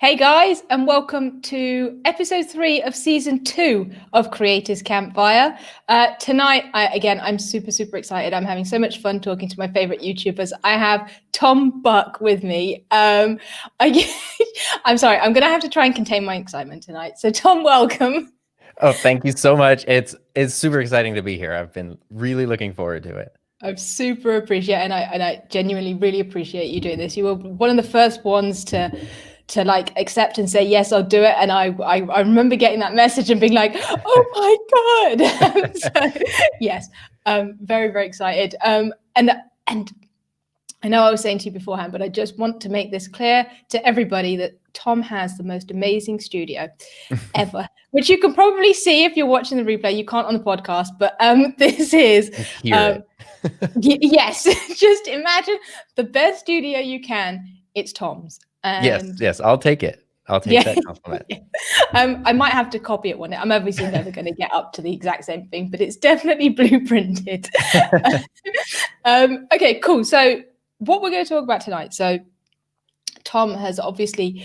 Hey guys, and welcome to episode 3 of season 2 of Creators Campfire. Tonight, I'm super excited. I'm having so much fun talking to my favorite YouTubers. I have Tom Buck with me. I'm sorry, I'm going to have to try and contain my excitement tonight. So Tom, welcome. Oh, thank you so much. It's super exciting to be here. I've been really looking forward to it. I super appreciate it, and I genuinely really appreciate you doing this. You were one of the first ones to like accept and say yes, I'll do it. And I remember getting that message and being like, oh my god. So yes, very excited. And I know I was saying to you beforehand, but I just want to make this clear to everybody that Tom has the most amazing studio ever, which you can probably see if you're watching the replay. You can't on the podcast, but this is yes, just imagine the best studio you can. It's Tom's. And yes, I'll take it. I'll take that compliment. I might have to copy it one day. I'm obviously never going to get up to the exact same thing, but it's definitely blueprinted. Okay, cool. So what we're going to talk about tonight. So Tom has obviously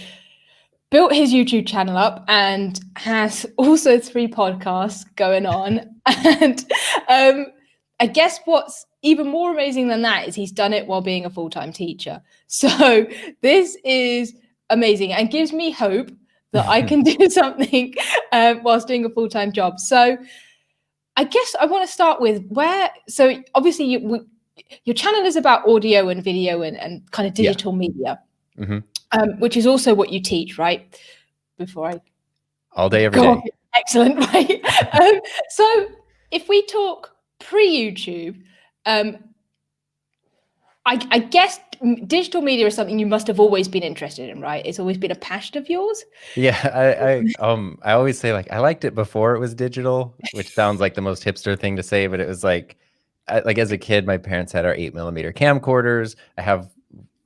built his YouTube channel up and has also 3 podcasts going on. And I guess what's even more amazing than that is he's done it while being a full-time teacher. So this is amazing and gives me hope that I can do something whilst doing a full-time job. So I guess I want to start with so obviously your channel is about audio and video and kind of digital media, which is also what you teach, right? All day, every day. Excellent, right? So if we talk pre-YouTube, I guess digital media is something you must have always been interested in, right? It's always been a passion of yours. Yeah, I always say, like, I liked it before it was digital, which sounds like the most hipster thing to say, but it was like as a kid, my parents had our 8mm camcorders. I have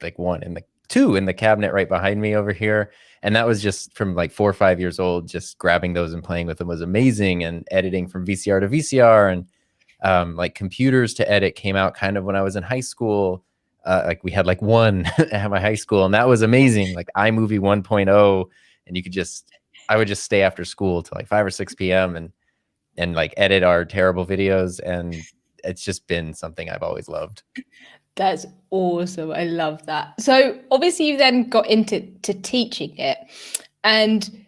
like two in the cabinet right behind me over here. And that was just from like 4 or 5 years old, just grabbing those and playing with them was amazing. And editing from VCR to VCR and like computers to edit came out kind of when I was in high school. Like we had like one at my high school, and that was amazing. Like iMovie 1.0, and I would just stay after school till like 5 or 6 p.m. and like edit our terrible videos. And it's just been something I've always loved. That's awesome. I love that. So obviously you then got into teaching it, and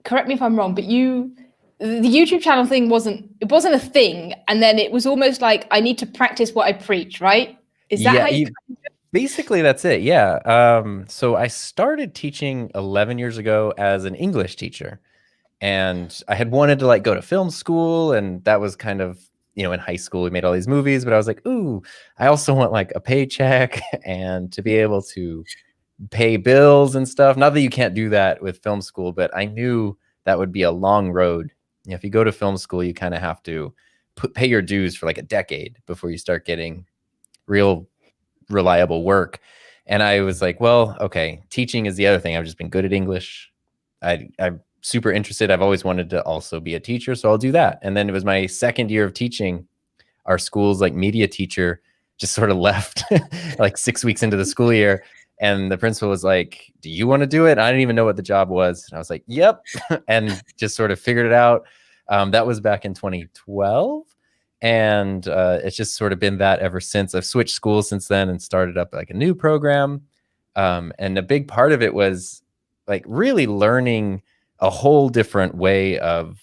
correct me if I'm wrong, but the YouTube channel thing wasn't a thing, and then it was almost like I need to practice what I preach, right? Is that how you basically that's it? Yeah. So I started teaching 11 years ago as an English teacher, and I had wanted to like go to film school, and that was kind of, in high school we made all these movies, but I was like, ooh, I also want like a paycheck and to be able to pay bills and stuff. Not that you can't do that with film school, but I knew that would be a long road. If you go to film school, you kind of have to pay your dues for like a decade before you start getting real reliable work. And I was like, well, okay, teaching is the other thing. I've just been good at English. I'm super interested. I've always wanted to also be a teacher, so I'll do that. And then it was my second year of teaching. Our school's like media teacher just sort of left like 6 weeks into the school year. And the principal was like, do you want to do it? I didn't even know what the job was. And I was like, yep. And just sort of figured it out. That was back in 2012. And it's just sort of been that ever since. I've switched schools since then and started up like a new program. And a big part of it was like really learning a whole different way of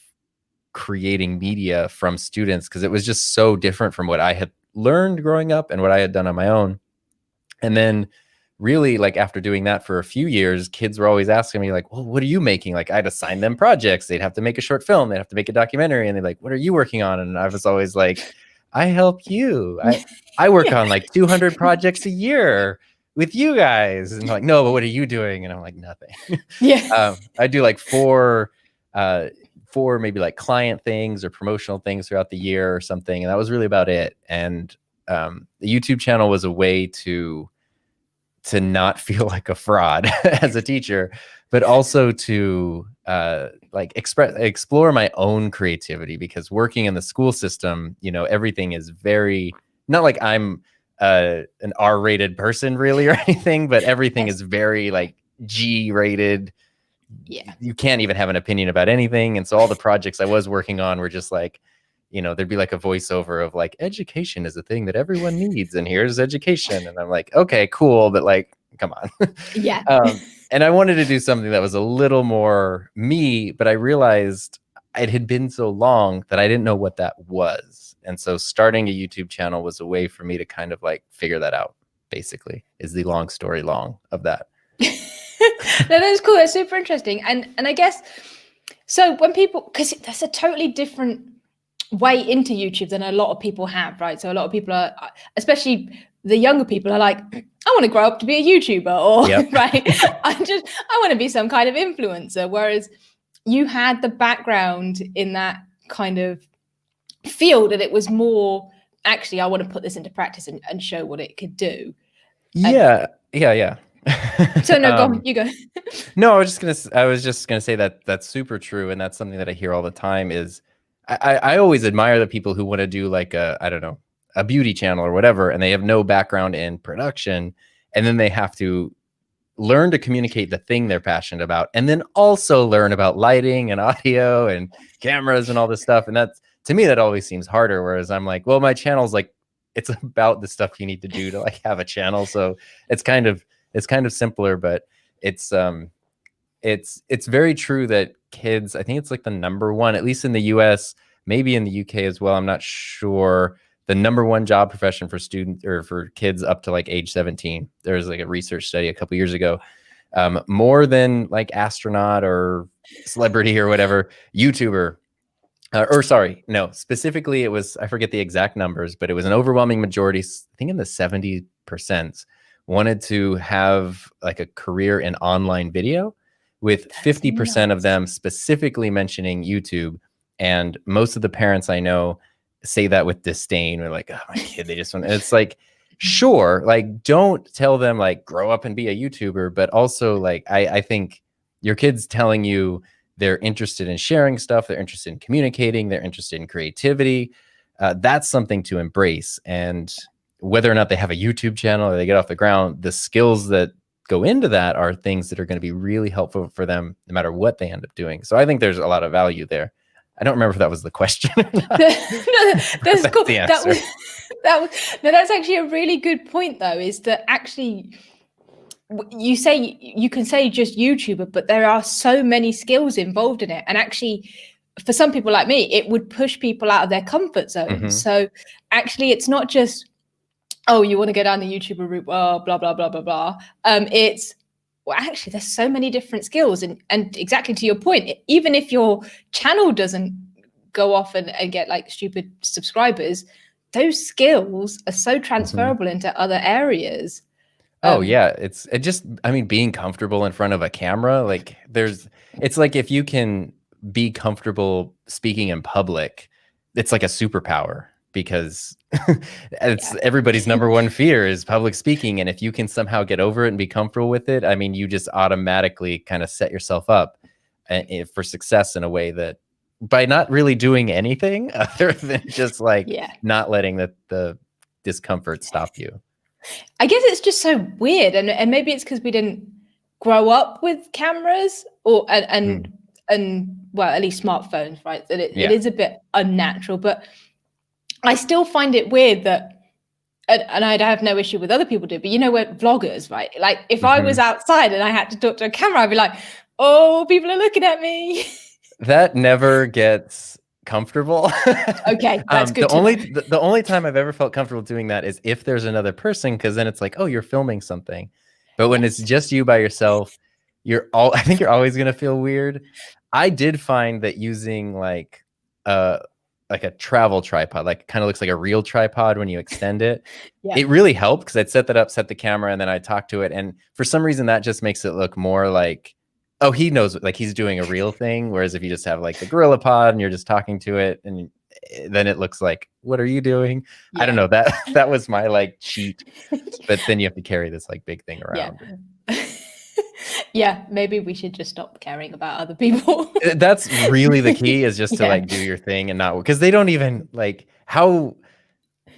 creating media from students, because it was just so different from what I had learned growing up and what I had done on my own. And then really, like, after doing that for a few years, kids were always asking me like, well, what are you making? Like, I'd assign them projects. They'd have to make a short film. They'd have to make a documentary. And they're like, what are you working on? And I was always like, I help you. I work on like 200 projects a year with you guys. And like, no, but what are you doing? And I'm like, nothing. Yeah. I do like four maybe like client things or promotional things throughout the year or something. And that was really about it. And the YouTube channel was a way to not feel like a fraud as a teacher, but also to like explore my own creativity, because working in the school system, everything is very, not like I'm an R-rated person really or anything, but everything is very like G-rated. Yeah. you can't even have an opinion about anything. And so all the projects I was working on were just like, you know, there'd be like a voiceover of like, education is a thing that everyone needs, and here's education. And I'm like, okay, cool, but like, come on. Yeah. And I wanted to do something that was a little more me, but I realized it had been so long that I didn't know what that was. And so starting a YouTube channel was a way for me to kind of like figure that out, basically, is the long story long of that. No, that's cool. That's super interesting. And I guess, so when people, because that's a totally different way into YouTube than a lot of people have, right? So a lot of people are, especially the younger people, are like, I want to grow up to be a YouTuber, or Yep. right, I want to be some kind of influencer. Whereas you had the background in that kind of field, and it was more, actually, I want to put this into practice and show what it could do. Yeah. So no, go on, you go. No, I was just gonna say that that's super true, and that's something that I hear all the time. Is I always admire the people who want to do like I don't know, a beauty channel or whatever, and they have no background in production, and then they have to learn to communicate the thing they're passionate about, and then also learn about lighting and audio and cameras and all this stuff. And that's, to me, that always seems harder. Whereas I'm like, well, my channel's like, it's about the stuff you need to do to like have a channel, so it's kind of simpler. But it's very true that kids, I think it's like the number one, at least in the US, maybe in the UK as well, I'm not sure, the number one job profession for students or for kids up to like age 17. There was like a research study a couple years ago, more than like astronaut or celebrity or whatever, YouTuber, or sorry, no, specifically it was, I forget the exact numbers, but it was an overwhelming majority, I think in the 70%, wanted to have like a career in online video, with 50% of them specifically mentioning YouTube. And most of the parents I know say that with disdain. Or like, oh, my kid, they just want, and it's like, sure, like, don't tell them like grow up and be a YouTuber, but also like, I think your kid's telling you they're interested in sharing stuff, they're interested in communicating, they're interested in creativity. That's something to embrace. And whether or not they have a YouTube channel or they get off the ground, the skills that go into that are things that are going to be really helpful for them no matter what they end up doing. So I think there's a lot of value there. I don't remember if that was the question or not. No, that's cool. The answer. No, that's actually a really good point, though, is that actually you can say just YouTuber, but there are so many skills involved in it. And actually, for some people like me, it would push people out of their comfort zone. Mm-hmm. So actually, it's not just, oh, you want to go down the YouTuber route, well, blah, blah, blah, blah, blah. It's, well, actually, there's so many different skills. And exactly to your point, even if your channel doesn't go off and get like stupid subscribers, those skills are so transferable into other areas. Oh yeah, I mean, being comfortable in front of a camera, like it's like if you can be comfortable speaking in public, it's like a superpower, because it's everybody's number one fear is public speaking. And if you can somehow get over it and be comfortable with it, I mean, you just automatically kind of set yourself up for success in a way that, by not really doing anything other than just like not letting the discomfort stop you. I guess it's just so weird, and maybe it's because we didn't grow up with cameras and well, at least smartphones, right? That it is a bit unnatural, but I still find it weird that, and I'd have no issue with other people do, but you know, we're vloggers, right? Like if I was outside and I had to talk to a camera, I'd be like, oh, people are looking at me. That never gets comfortable. Okay, that's good. The only time I've ever felt comfortable doing that is if there's another person, because then it's like, oh, you're filming something. But when it's just you by yourself, I think you're always gonna feel weird. I did find that using like a travel tripod, like kind of looks like a real tripod when you extend it, it really helped, because I'd set that up, set the camera, and then I'd talk to it. And for some reason that just makes it look more like, oh, he knows, like he's doing a real thing. Whereas if you just have like the Gorilla Pod and you're just talking to it, and then it looks like, what are you doing? I don't know, that was my like cheat. But then you have to carry this like big thing around. Yeah, maybe we should just stop caring about other people. That's really the key, is just to like do your thing and not, because they don't even like,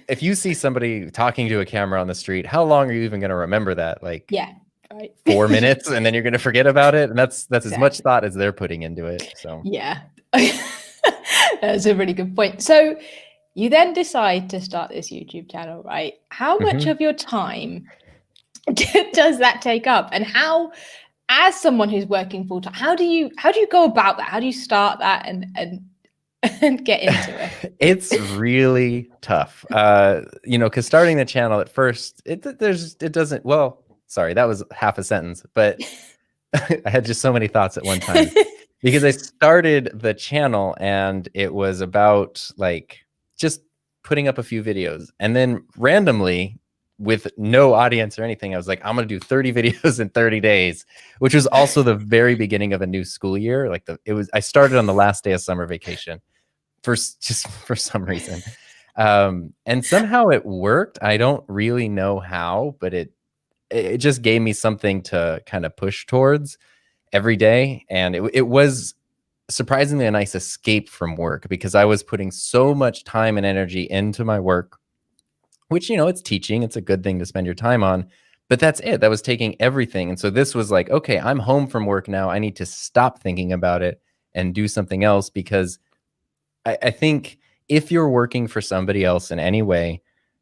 if you see somebody talking to a camera on the street, how long are you even going to remember that? Like, Right. 4 minutes and then you're going to forget about it. And that's as much Exactly. thought as they're putting into it. So Yeah. That's a really good point. So you then decide to start this YouTube channel, right? How much Mhm. of your time does that take up? And how, as someone who's working full time, how do you go about that? How do you start that and get into it? It's really tough. You know, because starting the channel at first, it doesn't, well, sorry, that was half a sentence, but I had just so many thoughts at one time because I started the channel and it was about like just putting up a few videos. And then randomly, with no audience or anything, I was like, I'm going to do 30 videos in 30 days, which was also the very beginning of a new school year. Like I started on the last day of summer vacation just for some reason. And somehow it worked. I don't really know how, but it just gave me something to kind of push towards every day. And it was surprisingly a nice escape from work because I was putting so much time and energy into my work, which, you know, it's teaching. It's a good thing to spend your time on. But that's it. That was taking everything. And so this was like, okay, I'm home from work now. I need to stop thinking about it and do something else because I think if you're working for somebody else in any way,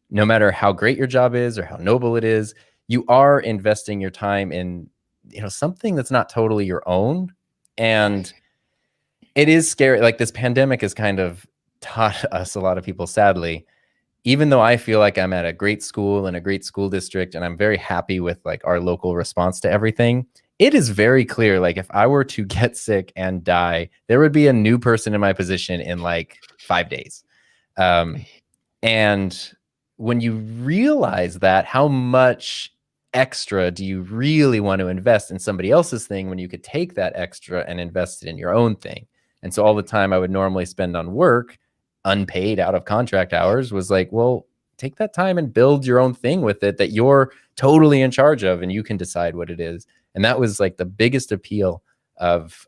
no matter how great your job is or how noble it is, you are investing your time in, you know, something that's not totally your own. And it is scary. Like this pandemic has kind of taught us, a lot of people, sadly, even though I feel like I'm at a great school and a great school district, and I'm very happy with like our local response to everything, it is very clear. Like if I were to get sick and die, there would be a new person in my position in like 5 days. And when you realize that, how much extra do you really want to invest in somebody else's thing when you could take that extra and invest it in your own thing? And so all the time I would normally spend on work, unpaid out of contract hours, was like, well, take that time and build your own thing with it that you're totally in charge of and you can decide what it is. And that was like the biggest appeal of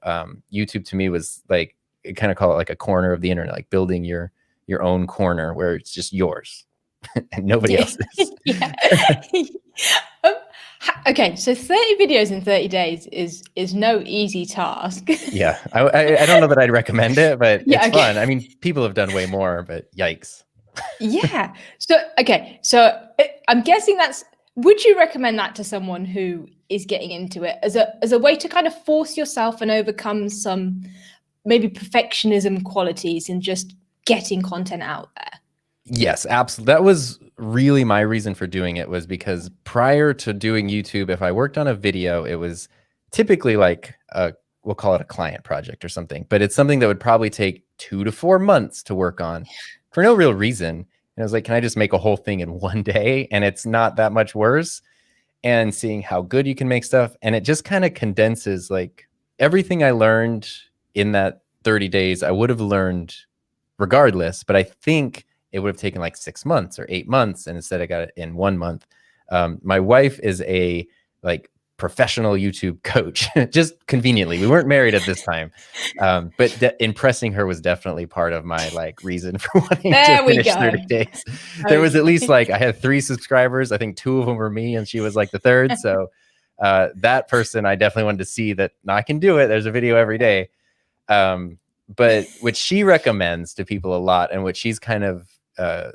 YouTube to me, was like, kind of call it like a corner of the internet, like building your own corner where it's just yours and nobody else's. Yeah. Um, okay, so 30 videos in 30 days is no easy task. Yeah, I don't know that I'd recommend it, but Yeah, it's okay. fun. I mean, people have done way more, but yikes. Yeah. So, okay. So I'm guessing would you recommend that to someone who is getting into it as a way to kind of force yourself and overcome some maybe perfectionism qualities and just getting content out there? Yes, absolutely. That was really my reason for doing it, was because prior to doing YouTube, if I worked on a video, it was typically like we'll call it a client project or something, but it's something that would probably take 2 to 4 months to work on for no real reason. And I was like, can I just make a whole thing in one day? And it's not that much worse. And seeing how good you can make stuff. And it just kind of condenses like everything I learned in that 30 days, I would have learned regardless, but I think it would have taken like 6 months or 8 months. And instead I got it in 1 month. My wife is a like professional YouTube coach, just conveniently. We weren't married at this time. But impressing her was definitely part of my like reason for wanting to There we finish go. 30 days. There was at least like, I had 3 subscribers. I think 2 of them were me and she was like the third. So that person, I definitely wanted to see that I can do it. There's a video every day. But what she recommends to people a lot, and what she's kind of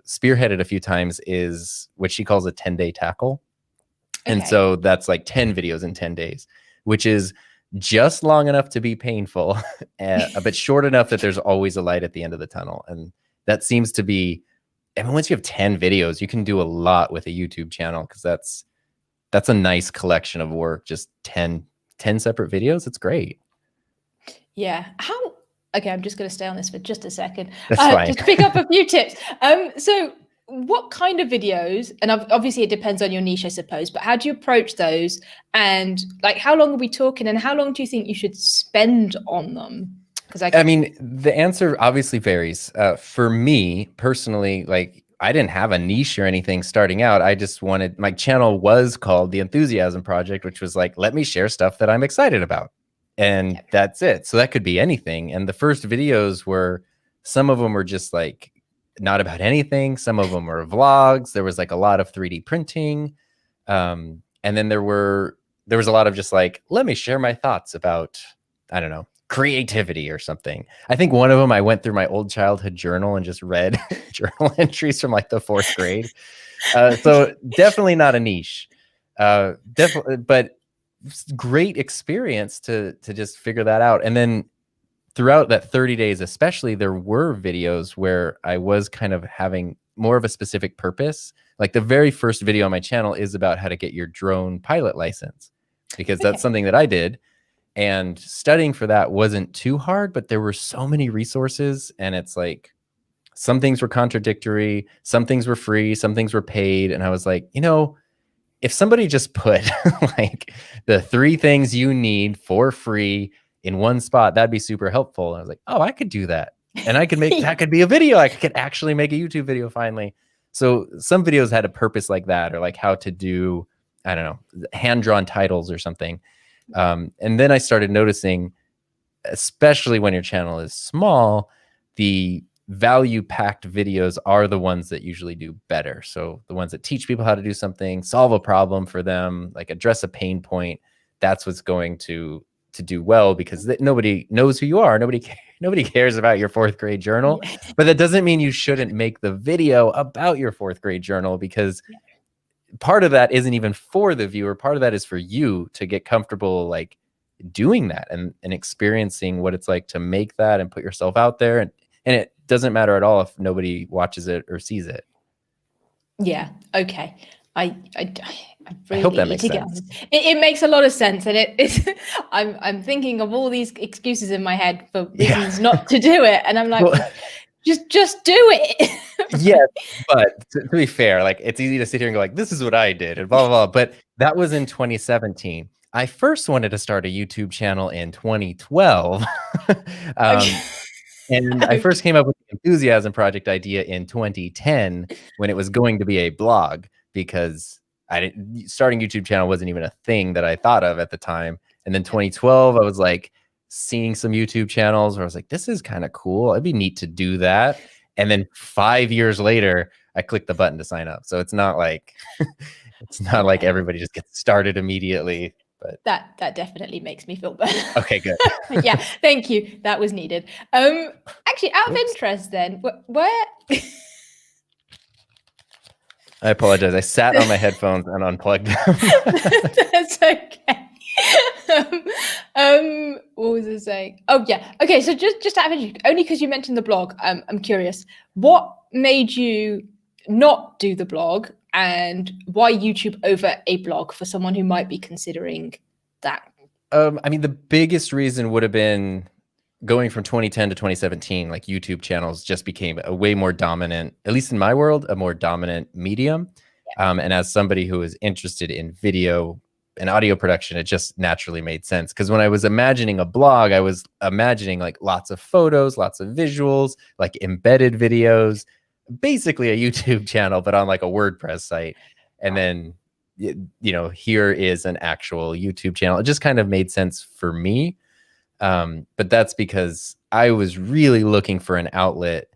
spearheaded a few times, is what she calls a 10-day tackle. And Okay. so that's like 10 videos in 10 days, which is just long enough to be painful, but short enough that there's always a light at the end of the tunnel. And that seems to be, I mean, once you have 10 videos, you can do a lot with a YouTube channel, because that's a nice collection of work. Just 10 separate videos. It's great. Yeah. Okay, I'm just going to stay on this for just a second. That's fine. Just to pick up a few tips. So what kind of videos, and obviously it depends on your niche, I suppose, but how do you approach those? And like, how long are we talking, and how long do you think you should spend on them? Because I mean, the answer obviously varies. For me personally, like, I didn't have a niche or anything starting out. I just wanted, my channel was called The Enthusiasm Project, which was like, let me share stuff that I'm excited about. And that's it. So that could be anything. And the first videos were, some of them were just like not about anything. Some of them were vlogs. There was like a lot of 3D printing. And then there were there was a lot of just like, let me share my thoughts about, I don't know, creativity or something. I think one of them, I went through my old childhood journal and just read journal entries from like the 4th grade. So definitely not a niche. Definitely, but great experience to just figure that out. And then throughout that 30 days, especially, there were videos where I was kind of having more of a specific purpose. Like the very first video on my channel is about how to get your drone pilot license, because that's something that I did. And studying for that wasn't too hard, but there were so many resources, and it's like some things were contradictory, some things were free, some things were paid. And I was like, if somebody just put like the 3 things you need for free in one spot, that'd be super helpful. And I was like, oh, I could do that. And I could make that could be a video. I could actually make a YouTube video finally. So some videos had a purpose like that, or like how to do, I don't know, hand-drawn titles or something. And then I started noticing, especially when your channel is small, the value-packed videos are the ones that usually do better. So the ones that teach people how to do something, solve a problem for them, like address a pain point, that's what's going to do well, because nobody knows who you are. Nobody cares about your 4th grade journal. Yeah. But that doesn't mean you shouldn't make the video about your 4th grade journal, because part of that isn't even for the viewer. Part of that is for you to get comfortable like doing that and experiencing what it's like to make that and put yourself out there. And it doesn't matter at all if nobody watches it or sees it. Yeah. Okay. I really hope that makes sense. It makes a lot of sense, and it's I'm thinking of all these excuses in my head for reasons not to do it, and I'm like, well, just do it. Yes, but to be fair, like it's easy to sit here and go like, this is what I did and blah blah blah. But that was in 2017. I first wanted to start a YouTube channel in 2012. And I first came up with the Enthusiasm Project idea in 2010 when it was going to be a blog, because starting YouTube channel wasn't even a thing that I thought of at the time. And then 2012, I was like seeing some YouTube channels where I was like, this is kind of cool. It'd be neat to do that. And then 5 years later, I clicked the button to sign up. So it's not like like everybody just gets started immediately. But that definitely makes me feel better. Okay, good. Yeah, thank you. That was needed. Actually, out of interest, then, where? I apologize. I sat on my headphones and unplugged them. That's okay. What was I saying? Oh yeah. Okay. So just out of interest, only because you mentioned the blog, I'm curious. What made you not do the blog, and why YouTube over a blog for someone who might be considering that? I mean, the biggest reason would have been going from 2010 to 2017. Like YouTube channels just became a way more dominant, at least in my world, a more dominant medium. Yeah. And as somebody who is interested in video and audio production, it just naturally made sense. Because when I was imagining a blog, I was imagining like lots of photos, lots of visuals, like embedded videos, basically a YouTube channel, but on like a WordPress site. And then, here is an actual YouTube channel. It just kind of made sense for me. But that's because I was really looking for an outlet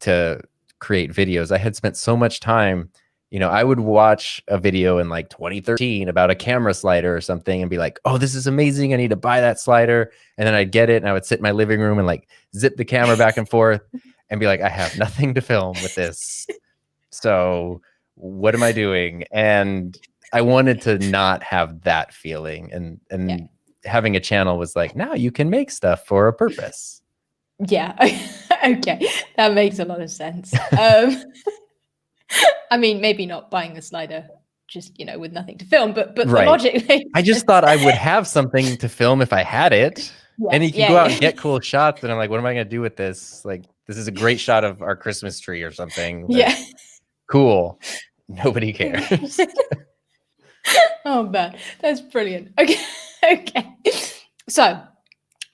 to create videos. I had spent so much time, I would watch a video in like 2013 about a camera slider or something and be like, oh, this is amazing. I need to buy that slider. And then I'd get it and I would sit in my living room and like zip the camera back and forth and be like, I have nothing to film with this. So what am I doing? And I wanted to not have that feeling. And having a channel was like, now you can make stuff for a purpose. Yeah. Okay. That makes a lot of sense. I mean, maybe not buying a slider just, with nothing to film, but the logic makes I just thought I would have something to film if I had it. Yeah, and you can go out and get cool shots. And I'm like, what am I going to do with this? Like, this is a great shot of our Christmas tree or something. Yeah. Cool. Nobody cares. Oh, man. That's brilliant. Okay. Okay. So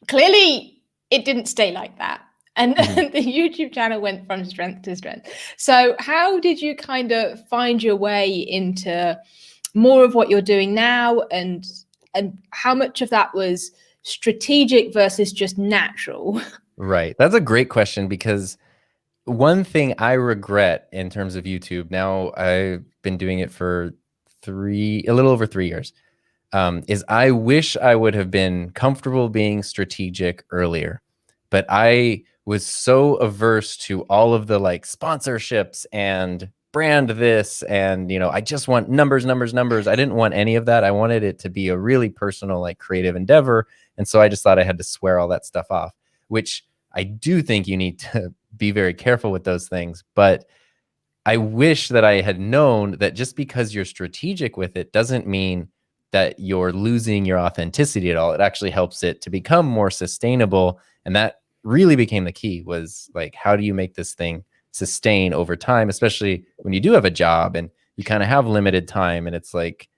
clearly it didn't stay like that. And the YouTube channel went from strength to strength. So how did you kind of find your way into more of what you're doing now? And how much of that was strategic versus just natural? Right. That's a great question, because one thing I regret in terms of YouTube, now I've been doing it for a little over 3 years. is I wish I would have been comfortable being strategic earlier, but I was so averse to all of the like sponsorships and brand this, and I just want numbers. I didn't want any of that. I wanted it to be a really personal, like creative endeavor. And so I just thought I had to swear all that stuff off, which I do think you need to be very careful with those things. But I wish that I had known that just because you're strategic with it doesn't mean that you're losing your authenticity at all. It actually helps it to become more sustainable. And that really became the key, was like, how do you make this thing sustain over time, especially when you do have a job and you kind of have limited time. And it's like,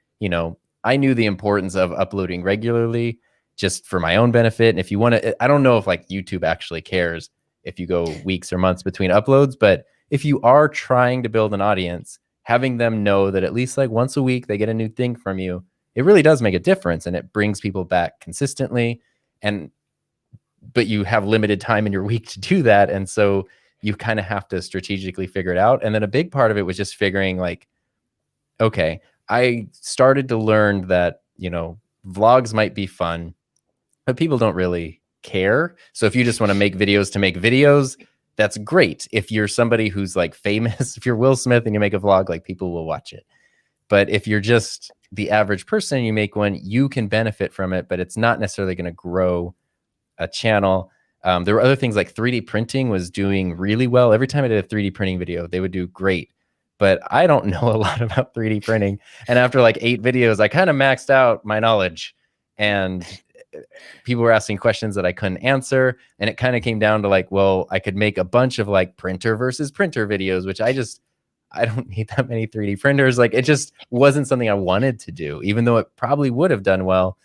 I knew the importance of uploading regularly just for my own benefit. And if you want to, I don't know if like YouTube actually cares if you go weeks or months between uploads, but if you are trying to build an audience, having them know that at least like once a week they get a new thing from you, it really does make a difference, and it brings people back consistently. But you have limited time in your week to do that. And so you kind of have to strategically figure it out. And then a big part of it was just figuring like, okay, I started to learn that, vlogs might be fun, but people don't really care. So if you just want to make videos, that's great. If you're somebody who's like famous, if you're Will Smith and you make a vlog, like people will watch it. But if you're just the average person, you make one, you can benefit from it, but it's not necessarily going to grow a channel. There were other things like 3D printing was doing really well. Every time I did a 3D printing video, they would do great. But I don't know a lot about 3D printing. And after like 8 videos, I kind of maxed out my knowledge. And people were asking questions that I couldn't answer. And it kind of came down to like, well, I could make a bunch of like printer versus printer videos, which I don't need that many 3D printers. Like, it just wasn't something I wanted to do, even though it probably would have done well.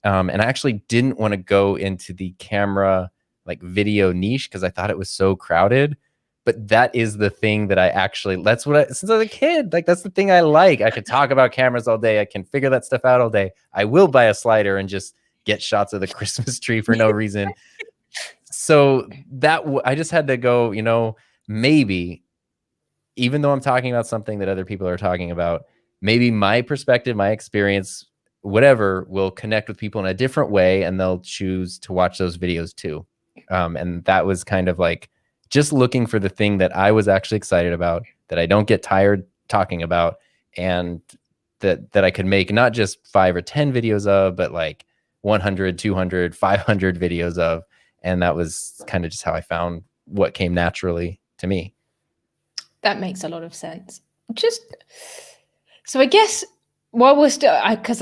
And I actually didn't want to go into the camera, like video niche, because I thought it was so crowded. But that is the thing that since I was a kid, like that's the thing I like. I could talk about cameras all day. I can figure that stuff out all day. I will buy a slider and just get shots of the Christmas tree for no reason. So I just had to go, maybe, even though I'm talking about something that other people are talking about, maybe my perspective, my experience, whatever, will connect with people in a different way, and they'll choose to watch those videos too. And that was kind of like just looking for the thing that I was actually excited about, that I don't get tired talking about, and that I could make not just 5 or 10 videos of, but like 100, 200, 500 videos of. And that was kind of just how I found what came naturally to me. That makes a lot of sense. So I guess while we're still, because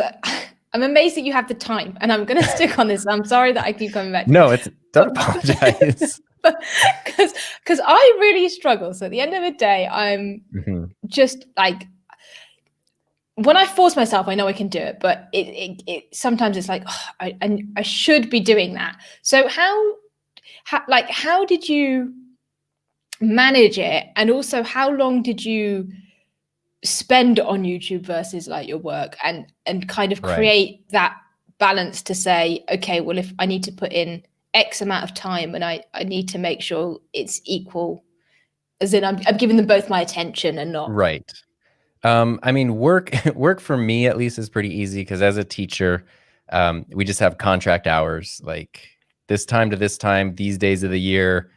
I'm amazed that you have the time, and I'm going to stick on this. I'm sorry that I keep coming back. Don't apologize. Because I really struggle. So at the end of the day, I'm just like, when I force myself, I know I can do it, but it sometimes it's like, I should be doing that. So how did you manage it? And also, how long did you spend on YouTube versus like your work, and kind of create that balance to say, okay, well, if I need to put in X amount of time, and I need to make sure it's equal, as in I'm giving them both my attention and not. Right. I mean, work for me at least is pretty easy, because as a teacher, we just have contract hours, like this time to this time, these days of the year,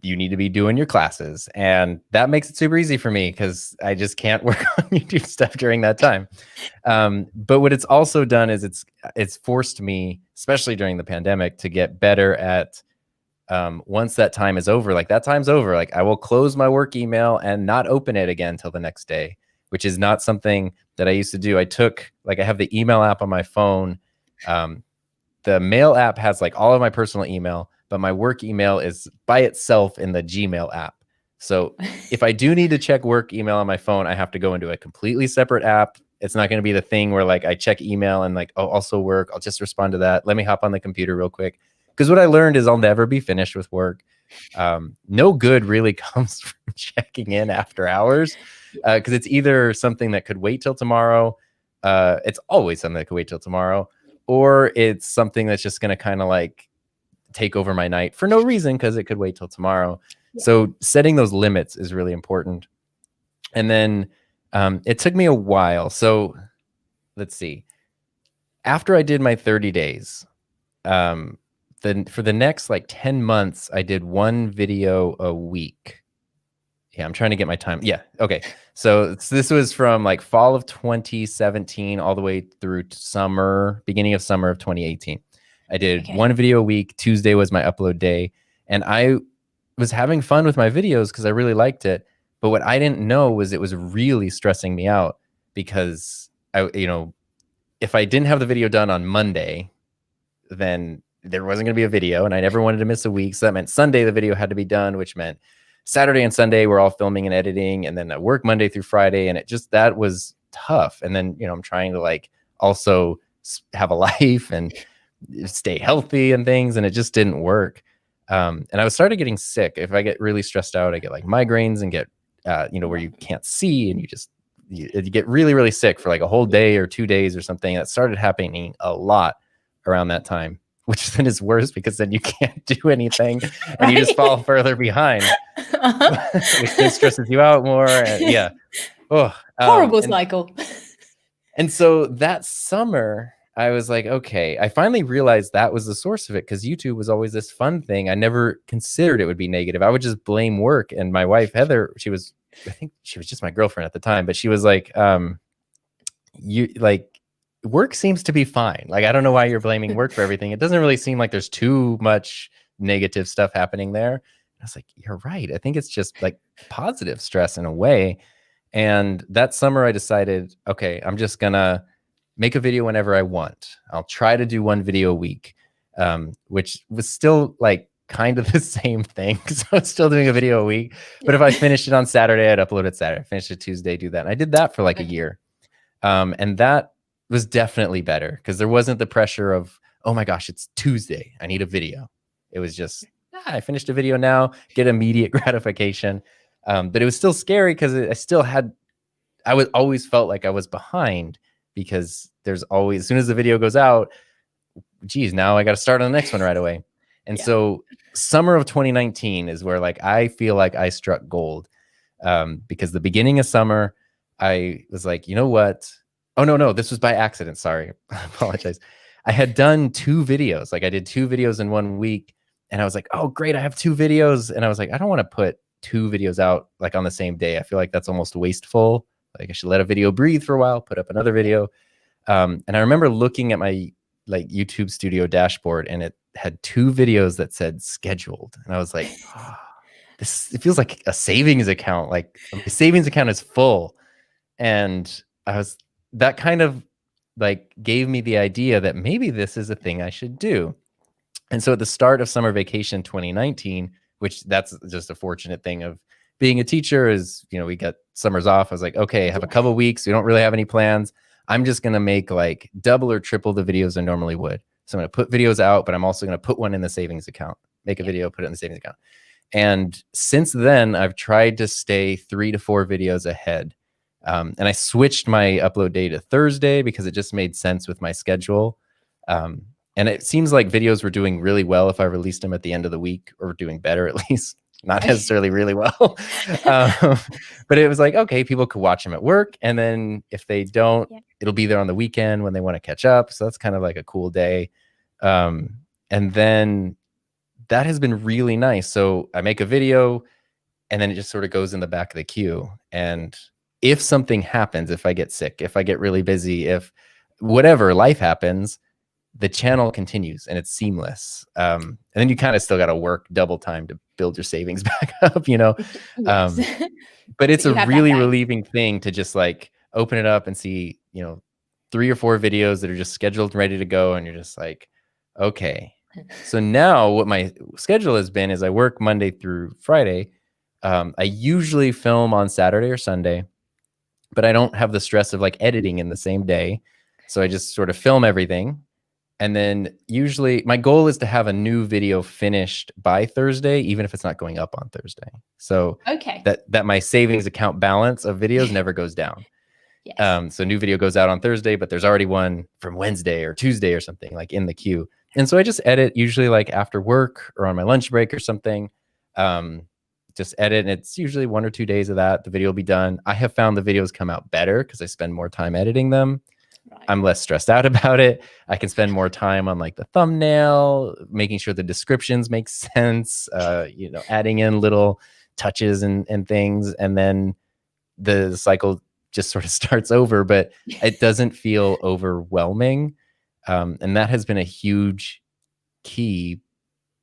you need to be doing your classes. And that makes it super easy for me, because I just can't work on YouTube stuff during that time. But what it's also done is it's forced me, especially during the pandemic, to get better at, once that time is over, like that time's over, like I will close my work email and not open it again till the next day, which is not something that I used to do. I have the email app on my phone. The mail app has like all of my personal email, but my work email is by itself in the Gmail app. So if I do need to check work email on my phone, I have to go into a completely separate app. It's not going to be the thing where like I check email and like, oh, also work, I'll just respond to that. Let me hop on the computer real quick. Because what I learned is I'll never be finished with work. No good really comes from checking in after hours, because it's either something that could wait till tomorrow. It's always something that could wait till tomorrow, or it's something that's just going to kind of like take over my night for no reason, because it could wait till tomorrow. Yeah. So setting those limits is really important. And then it took me a while. So let's see. after I did my 30 days, then for the next like 10 months, I did one video a week. Yeah, I'm trying to get my time. Yeah. Okay. So this was from like fall of 2017 all the way through beginning of summer of 2018. I did one video a week. Tuesday was my upload day. And I was having fun with my videos because I really liked it. But what I didn't know was it was really stressing me out because if I didn't have the video done on Monday, then there wasn't going to be a video, and I never wanted to miss a week. So that meant Sunday the video had to be done, which meant Saturday and Sunday we're all filming and editing, and then I work Monday through Friday, and that was tough. And then I'm trying to like also have a life and stay healthy and things, and it just didn't work. And I was started getting sick. If I get really stressed out, I get like migraines and get where you can't see, and you get really, really sick for like a whole day or 2 days or something. That started happening a lot around that time, which then is worse because then you can't do anything and you just fall further behind, which then stresses you out more. And horrible cycle. And so that summer I was like, okay, I finally realized that was the source of it, because YouTube was always this fun thing. I never considered it would be negative. I would just blame work. And my wife, Heather, I think she was just my girlfriend at the time, but she was like, work seems to be fine. Like, I don't know why you're blaming work for everything. It doesn't really seem like there's too much negative stuff happening there. And I was like, you're right. I think it's just like positive stress in a way. And that summer I decided, okay, I'm just gonna make a video whenever I want. I'll try to do one video a week, which was still like kind of the same thing, because I was still doing a video a week. But if I finished it on Saturday, I'd upload it Saturday. Finish it Tuesday, do that. And I did that for like a year. And that was definitely better, because there wasn't the pressure of, oh my gosh, it's Tuesday, I need a video. It was just, I finished a video now, get immediate gratification. But it was still scary because I would always felt like I was behind, because there's always, as soon as the video goes out, geez, now I got to start on the next one right away. And so summer of 2019 is where like I feel like I struck gold, because the beginning of summer, I was like, you know what? Oh, no, this was by accident. Sorry. I apologize. I had done 2 videos. Like I did 2 videos in 1 week, and I was like, oh, great, I have 2 videos. And I was like, I don't want to put 2 videos out like on the same day. I feel like that's almost wasteful. Like I should let a video breathe for a while, put up another video. And I remember looking at my like YouTube studio dashboard, and it had 2 videos that said scheduled. And I was like, oh, it feels like a savings account. Like the savings account is full. And that kind of like gave me the idea that maybe this is a thing I should do. And so at the start of summer vacation 2019, which that's just a fortunate thing of being a teacher, is, we got summers off. I was like, okay, I have a couple weeks. We don't really have any plans. I'm just going to make like double or triple the videos I normally would. So I'm going to put videos out, but I'm also going to put one in the savings account, make a video, put it in the savings account. And since then, I've tried to stay 3 to 4 videos ahead. And I switched my upload day to Thursday because it just made sense with my schedule. And it seems like videos were doing really well if I released them at the end of the week, or doing better at least. Not necessarily really well. But it was like, okay, people could watch them at work. And then if they don't, it'll be there on the weekend when they want to catch up. So that's kind of like a cool day. And then that has been really nice. So I make a video, and then it just sort of goes in the back of the queue. And if something happens, if I get sick, if I get really busy, if whatever life happens, the channel continues and it's seamless. And then you kind of still got to work double time to build your savings back up, but it's a really relieving thing to just like open it up and see, 3 or 4 videos that are just scheduled and ready to go. And you're just like, okay. So now what my schedule has been is I work Monday through Friday. I usually film on Saturday or Sunday, but I don't have the stress of like editing in the same day. So I just sort of film everything. And then usually my goal is to have a new video finished by Thursday, even if it's not going up on Thursday. So that my savings account balance of videos never goes down. Yes. So new video goes out on Thursday, but there's already one from Wednesday or Tuesday or something like in the queue. And so I just edit usually like after work or on my lunch break or something. Just edit, and it's usually 1 or 2 days of that. The video will be done. I have found the videos come out better because I spend more time editing them. Right. I'm less stressed out about it. I can spend more time on like the thumbnail, making sure the descriptions make sense, adding in little touches and things. And then the cycle just sort of starts over, but it doesn't feel overwhelming. And that has been a huge key,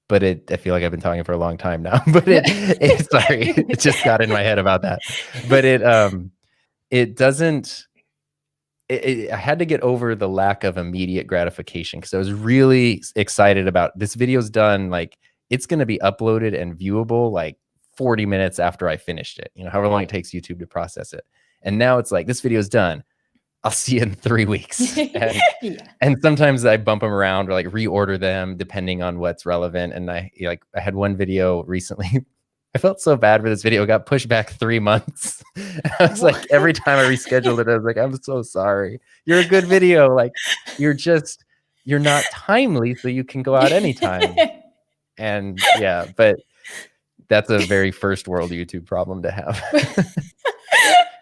but I feel like I've been talking for a long time now, but sorry, it just got in my head about that. But it doesn't, I had to get over the lack of immediate gratification because I was really excited about this video's done. Like it's going to be uploaded and viewable like 40 minutes after I finished it, however long it takes YouTube to process it. And now it's like, this video's done. I'll see you in 3 weeks. And sometimes I bump them around or like reorder them depending on what's relevant. And I had one video recently. I felt so bad for this video. It got pushed back 3 months. I was like, every time I rescheduled it, I was like, I'm so sorry. You're a good video. Like you're not timely, so you can go out anytime. And yeah, but that's a very first world YouTube problem to have.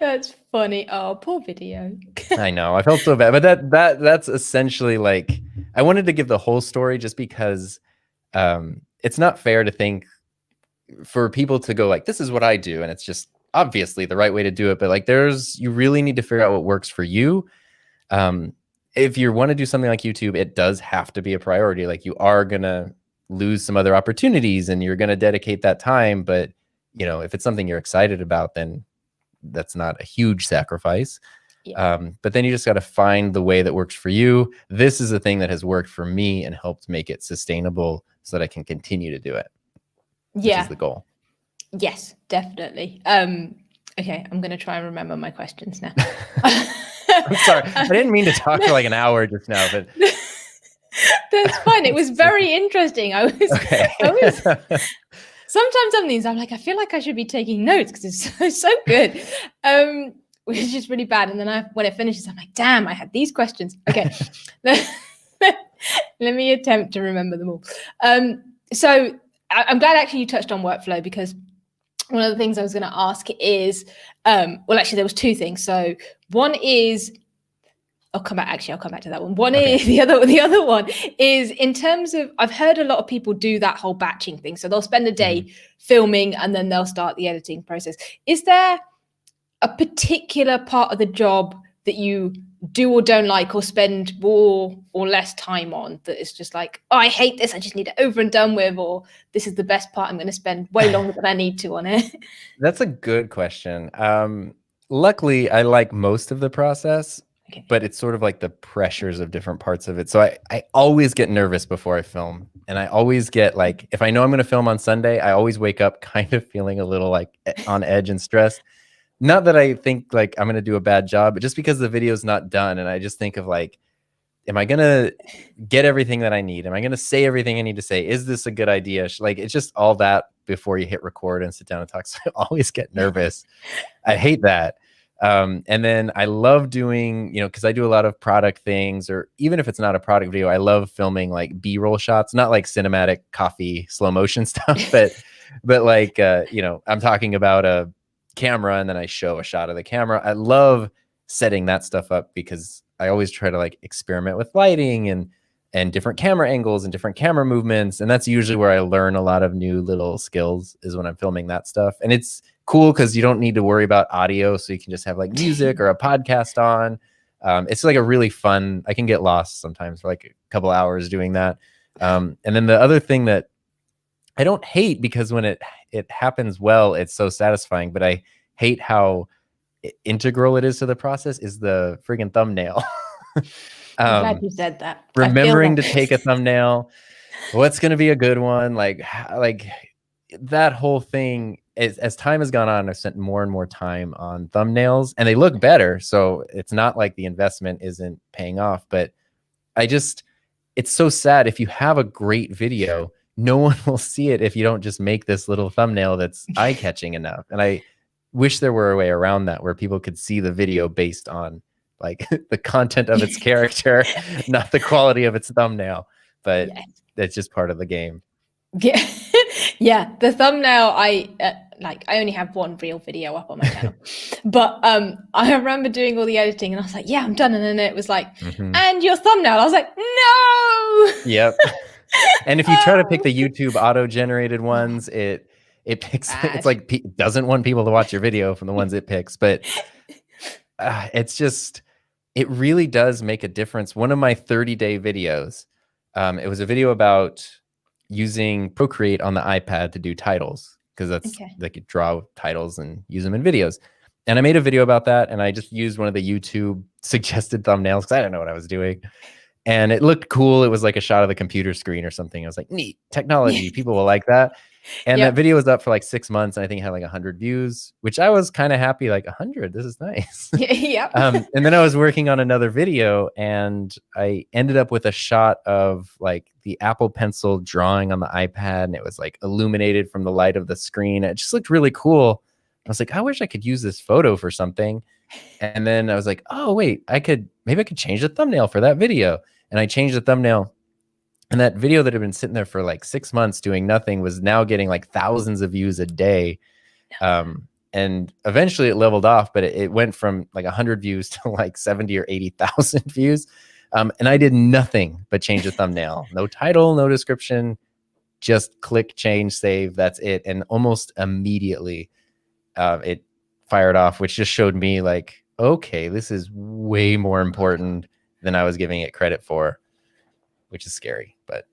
That's funny. Oh, poor video. I know. I felt so bad, but that's essentially like I wanted to give the whole story just because it's not fair to think for people to go like, this is what I do, and it's just obviously the right way to do it. But like, you really need to figure out what works for you. If you want to do something like YouTube, it does have to be a priority. Like you are gonna lose some other opportunities, and you're gonna dedicate that time. But if it's something you're excited about, then that's not a huge sacrifice. But then you just got to find the way that works for you. This is a thing that has worked for me and helped make it sustainable so that I can continue to do it. Which is the goal. Yes, definitely. Okay, I'm going to try and remember my questions now. I'm sorry. I didn't mean to talk for like an hour just now, but that's fine. It was very interesting. I was sometimes on these, I'm like, I feel like I should be taking notes because it's so good, which is just really bad. And then when it finishes, I'm like, damn, I had these questions. Okay, let me attempt to remember them all. So I'm glad actually you touched on workflow, because one of the things I was going to ask is, well, actually there was two things. So one is, I'll come back to that one. Is the other one is in terms of, I've heard a lot of people do that whole batching thing. So they'll spend a day filming and then they'll start the editing process. Is there a particular part of the job that you do or don't like, or spend more or less time on, that is just like, oh, I hate this, I just need it over and done with, or this is the best part, I'm going to spend way longer than I need to on it? That's a good question. Luckily, I like most of the process. But it's sort of like the pressures of different parts of it. So I always get nervous before I film. And I always get like, if I know I'm going to film on Sunday, I always wake up kind of feeling a little like on edge and stressed. Not that I think like I'm going to do a bad job, but just because the video is not done. And I just think of like, am I going to get everything that I need? Am I going to say everything I need to say? Is this a good idea? Like, it's just all that before you hit record and sit down and talk. So I always get nervous. I hate that. And then I love doing, because I do a lot of product things, or even if it's not a product video, I love filming like B-roll shots, not like cinematic coffee slow motion stuff, but like, I'm talking about a camera and then I show a shot of the camera. I love setting that stuff up because I always try to like experiment with lighting and different camera angles and different camera movements. And that's usually where I learn a lot of new little skills, is when I'm filming that stuff. And it's cool because you don't need to worry about audio. So you can just have like music or a podcast on. It's like a really fun, I can get lost sometimes for like a couple hours doing that. And then the other thing that I don't hate, because when it happens well, it's so satisfying, but I hate how integral it is to the process, is the friggin' thumbnail. I'm glad you said that. Remembering to take a thumbnail, what's going to be a good one, like that whole thing. As time has gone on, I've spent more and more time on thumbnails, and they look better. So it's not like the investment isn't paying off, but it's so sad. If you have a great video, no one will see it if you don't just make this little thumbnail that's eye-catching enough. And I wish there were a way around that, where people could see the video based on like the content of its character, not the quality of its thumbnail. But it's just part of the game. Yeah. Yeah, the thumbnail, I only have one real video up on my channel, but I remember doing all the editing and I was like, yeah, I'm done. And then it was like, and your thumbnail. I was like, no. Yep. And if you try to pick the YouTube auto-generated ones, it picks, it's Bad. like doesn't want people to watch your video from the ones it picks, but it's just, it really does make a difference. One of my 30-day videos, it was a video about using Procreate on the iPad to do titles, because that's they could draw titles and use them in videos. And I made a video about that, and I just used one of the YouTube suggested thumbnails because I didn't know what I was doing. And it looked cool. It was like a shot of the computer screen or something. I was like, neat technology. People will like that. And that video was up for like 6 months. And I think it had like 100 views, which I was kind of happy, like 100, this is nice. Yeah. And then I was working on another video and I ended up with a shot of like the Apple Pencil drawing on the iPad. And it was like illuminated from the light of the screen. It just looked really cool. I was like, I wish I could use this photo for something. And then I was like, oh, wait, maybe I could change the thumbnail for that video. And I changed the thumbnail. And that video that had been sitting there for like 6 months doing nothing was now getting like thousands of views a day. And eventually it leveled off, but it went from like 100 views to like 70 or 80,000 views. And I did nothing but change the thumbnail. No title, no description, just click, change, save. That's it. And almost immediately it fired off, which just showed me like, okay, this is way more important than I was giving it credit for, which is scary, but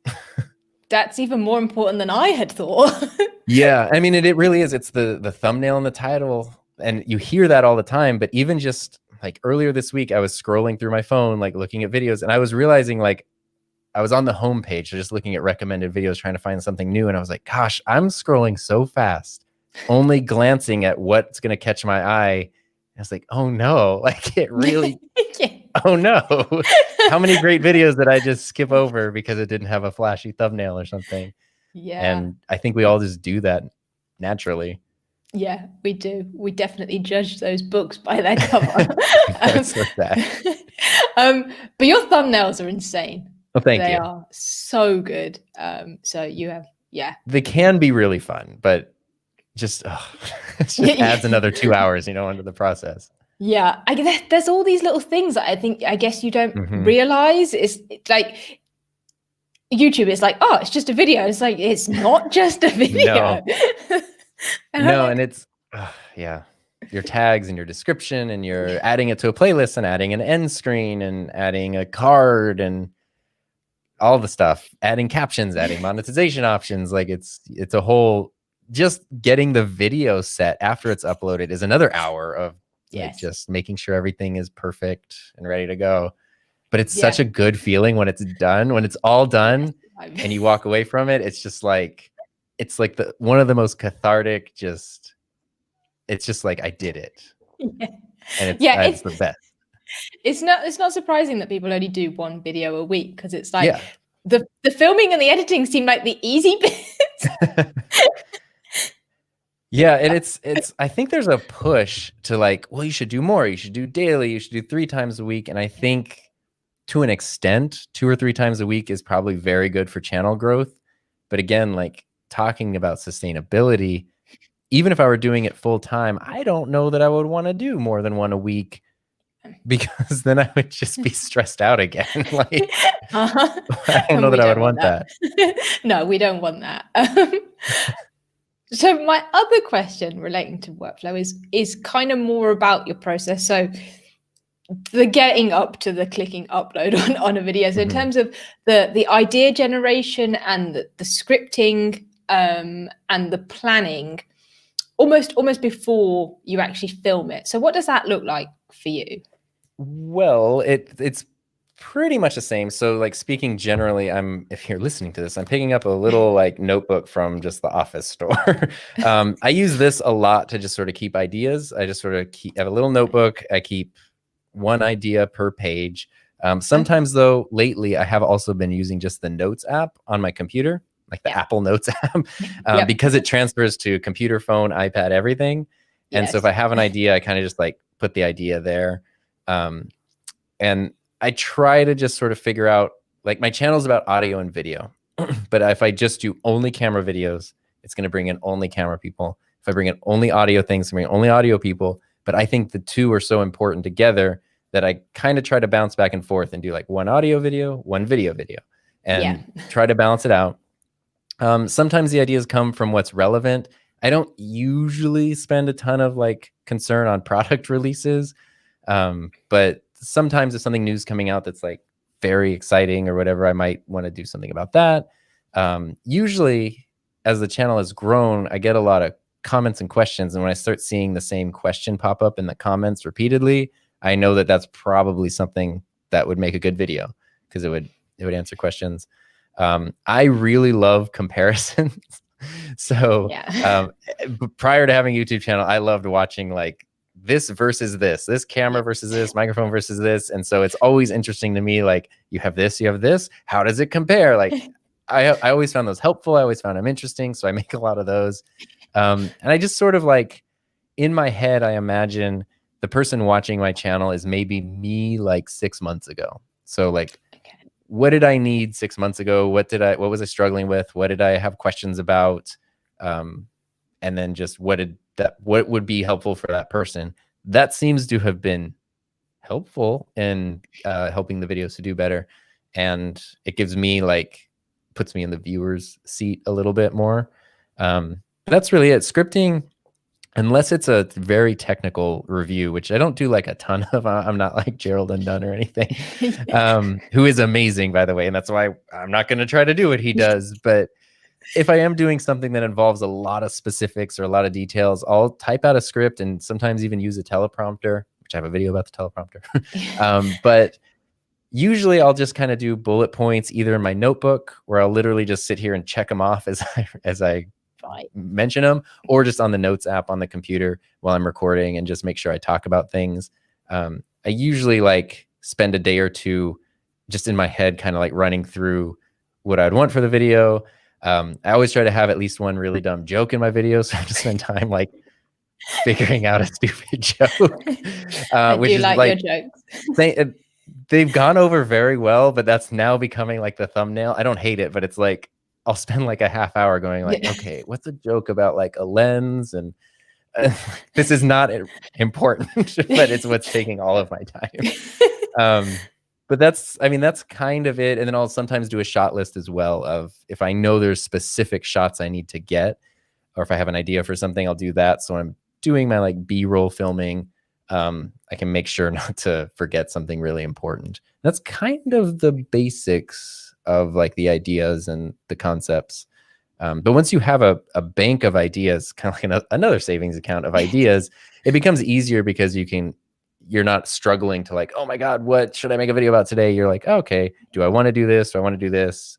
that's even more important than I had thought. Yeah, I mean, it really is. It's the thumbnail and the title, and you hear that all the time. But even just like earlier this week, I was scrolling through my phone, like looking at videos, and I was realizing like I was on the homepage, just looking at recommended videos, trying to find something new, and I was like, gosh, I'm scrolling so fast, only glancing at what's going to catch my eye. I was like, oh no, like it really, oh no. How many great videos did I just skip over because it didn't have a flashy thumbnail or something? Yeah. And I think we all just do that naturally. Yeah, we do. We definitely judge those books by their cover. That's so sad. But your thumbnails are insane. Well, thank you. They are so good. So you have, They can be really fun, but it just adds another 2 hours, into the process. Yeah, there's all these little things that I guess you don't realize. It's like YouTube is like, oh, it's just a video. It's like, it's not just a video. No, and it's, your tags and your description, and you're adding it to a playlist and adding an end screen and adding a card and all the stuff, adding captions, adding monetization options. Like it's a whole, just getting the video set after it's uploaded is another hour of like just making sure everything is perfect and ready to go. But it's such a good feeling when it's done, when it's all done and you walk away from it. It's just like, it's like one of the most cathartic, it's just like, I did it. And it's the best. It's not surprising that people only do one video a week, because it's like the filming and the editing seem like the easy bits. Yeah, and it's I think there's a push to like, well, you should do more. You should do daily. You should do 3 times a week. And I think to an extent, 2 or 3 times a week is probably very good for channel growth. But again, like talking about sustainability, even if I were doing it full time, I don't know that I would want to do more than 1 a week, because then I would just be stressed out again. Like, I don't know that I would want that. No, we don't want that. So my other question relating to workflow is kind of more about your process. So the getting up to the clicking upload on a video. So in terms of the idea generation and the scripting and the planning, almost before you actually film it. So what does that look like for you? Well, it's pretty much the same. So like speaking generally, if you're listening to this, I'm picking up a little like notebook from just the office store. I use this a lot to just sort of keep ideas. I just sort of have a little notebook. I keep 1 idea per page. Sometimes though, lately I have also been using just the Notes app on my computer, like the Apple Notes app, because it transfers to computer, phone, iPad, everything. And so if I have an idea, I kind of just like put the idea there. And I try to just sort of figure out, like my channel is about audio and video, but if I just do only camera videos, it's going to bring in only camera people. If I bring in only audio things, I bring in only audio people. But I think the two are so important together that I kind of try to bounce back and forth and do like one audio video, one video, and try to balance it out. Sometimes the ideas come from what's relevant. I don't usually spend a ton of like concern on product releases. But sometimes if something new's coming out that's like very exciting or whatever, I might want to do something about that. Usually as the channel has grown, I get a lot of comments and questions. And when I start seeing the same question pop up in the comments repeatedly, I know that that's probably something that would make a good video because it would answer questions. I really love comparisons. So prior to having a YouTube channel, I loved watching like this versus this camera versus this microphone versus this. And so it's always interesting to me, like you have this, how does it compare? Like I always found those helpful. I always found them interesting. So I make a lot of those. And I just sort of like in my head, I imagine the person watching my channel is maybe me like 6 months ago. So like, what did I need 6 months ago? What was I struggling with? What did I have questions about? And then just what would be helpful for that person? That seems to have been helpful in helping the videos to do better. And it gives me puts me in the viewer's seat a little bit more. That's really it. Scripting, unless it's a very technical review, which I don't do like a ton of. I'm not like Gerald Undone or anything, who is amazing, by the way. And that's why I'm not going to try to do what he does. But if I am doing something that involves a lot of specifics or a lot of details, I'll type out a script and sometimes even use a teleprompter, which I have a video about the teleprompter. But usually I'll just kind of do bullet points either in my notebook where I'll literally just sit here and check them off as I mention them, or just on the notes app on the computer while I'm recording and just make sure I talk about things. I usually like spend a day or two just in my head, kind of like running through what I'd want for the video. I always try to have at least one really dumb joke in my video, so I have to spend time like figuring out a stupid joke. Which is like your jokes. They've gone over very well, but that's now becoming like the thumbnail. I don't hate it, but it's like I'll spend like a half hour going like, okay, what's a joke about like a lens? And this is not important, but it's what's taking all of my time. But that's kind of it. And then I'll sometimes do a shot list as well of if I know there's specific shots I need to get, or if I have an idea for something, I'll do that. So when I'm doing my like B-roll filming, I can make sure not to forget something really important. That's kind of the basics of like the ideas and the concepts. But once you have a bank of ideas, kind of like another savings account of ideas, it becomes easier because you're not struggling to like, oh my God, what should I make a video about today? You're like, oh, okay, do I want to do this? Do I want to do this?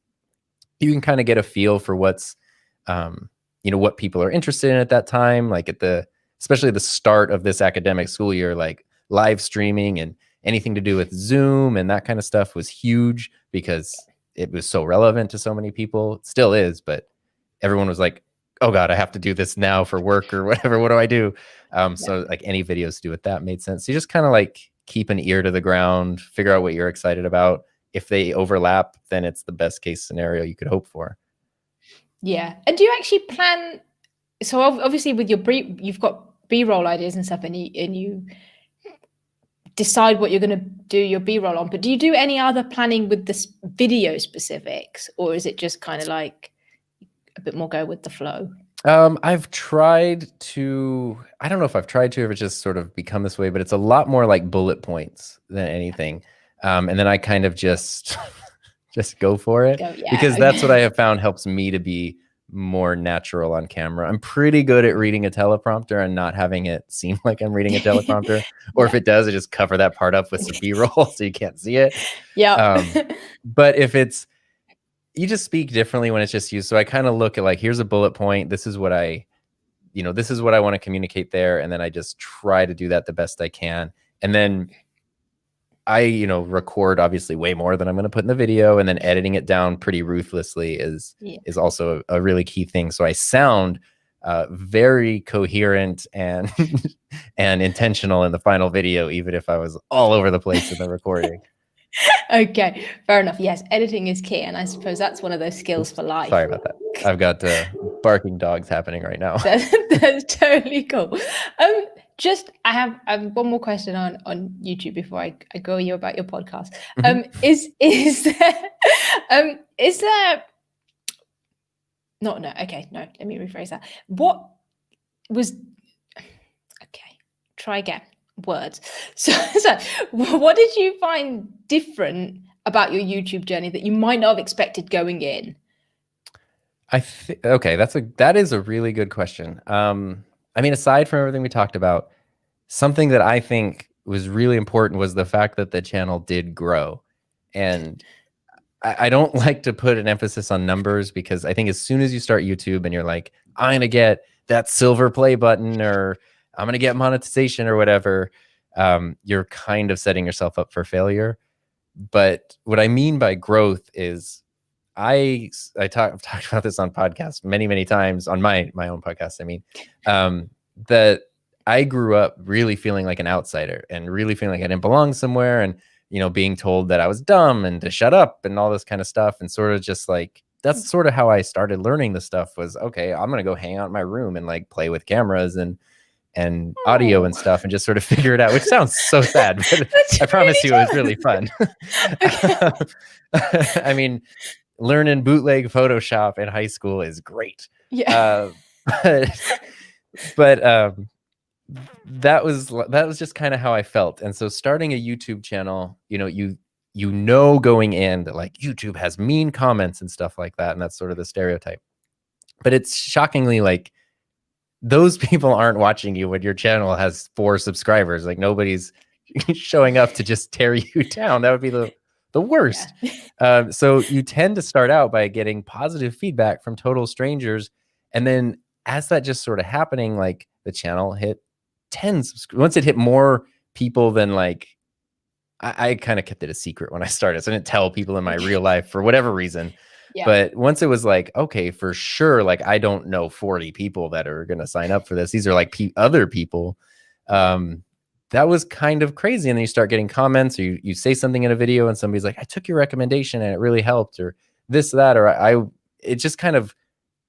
You can kind of get a feel for what's, what people are interested in at that time. Like especially the start of this academic school year, like live streaming and anything to do with Zoom and that kind of stuff was huge because it was so relevant to so many people. It still is, but everyone was like, oh God, I have to do this now for work or whatever. What do I do? So like any videos to do with that made sense. So you just kind of like keep an ear to the ground, figure out what you're excited about. If they overlap, then it's the best case scenario you could hope for. Yeah. And do you actually plan? So obviously with you've got B-roll ideas and stuff, and you decide what you're going to do your B-roll on, but do you do any other planning with this video specifics, or is it just kind of like a bit more go with the flow? I've tried to, I don't know if I've tried to, if it's just sort of become this way, but it's a lot more like bullet points than anything. And then I kind of just go for it because that's what I have found helps me to be more natural on camera. I'm pretty good at reading a teleprompter and not having it seem like I'm reading a teleprompter. Or if it does, I just cover that part up with some B-roll so you can't see it. But if you just speak differently when it's just you. So I kind of look at like, here's a bullet point. This is what I want to communicate there. And then I just try to do that the best I can. And then I, record obviously way more than I'm going to put in the video, and then editing it down pretty ruthlessly is also a really key thing. So I sound very coherent and and intentional in the final video, even if I was all over the place in the recording. Okay, fair enough. Yes, editing is key, and I suppose that's one of those skills for life. Sorry about that. I've got barking dogs happening right now. That's totally cool. I have one more question on YouTube before I go you about your podcast. Is there no, let me rephrase that. What was okay, try again. Words. So what did you find different about your YouTube journey that you might not have expected going in? Okay, that is a really good question. I mean, aside from everything we talked about, something that I think was really important was the fact that the channel did grow. And I don't like to put an emphasis on numbers, because I think as soon as you start YouTube and you're like, I'm going to get that silver play button, or I'm going to get monetization or whatever, you're kind of setting yourself up for failure. But what I mean by growth is I've talked about this on podcasts many times, on my own podcast. I mean, that I grew up really feeling like an outsider and really feeling like I didn't belong somewhere, and, you know, being told that I was dumb and to shut up and all this kind of stuff. And sort of just like, that's sort of how I started learning the stuff, was, okay, I'm going to go hang out in my room and like play with cameras and audio and stuff and just sort of figure it out, which sounds so sad, but I promise you it was really fun. I mean, learning bootleg Photoshop in high school is great. Yeah. But that was just kind of how I felt. And so starting a YouTube channel, you know, going in that like YouTube has mean comments and stuff like that, and that's sort of the stereotype. But it's shockingly like those people aren't watching you when your channel has 4 subscribers. Like nobody's showing up to just tear you down. That would be the worst. Yeah. So you tend to start out by getting positive feedback from total strangers. And then as that just sort of happening, like the channel hit 10. Once it hit more people than like, I kind of kept it a secret when I started. So I didn't tell people in my real life for whatever reason. Yeah. But once it was like, okay, for sure, like I don't know 40 people that are going to sign up for this. These are like other people. That was kind of crazy. And then you start getting comments, or you say something in a video and somebody's like, I took your recommendation and it really helped, or this, that, or it just kind of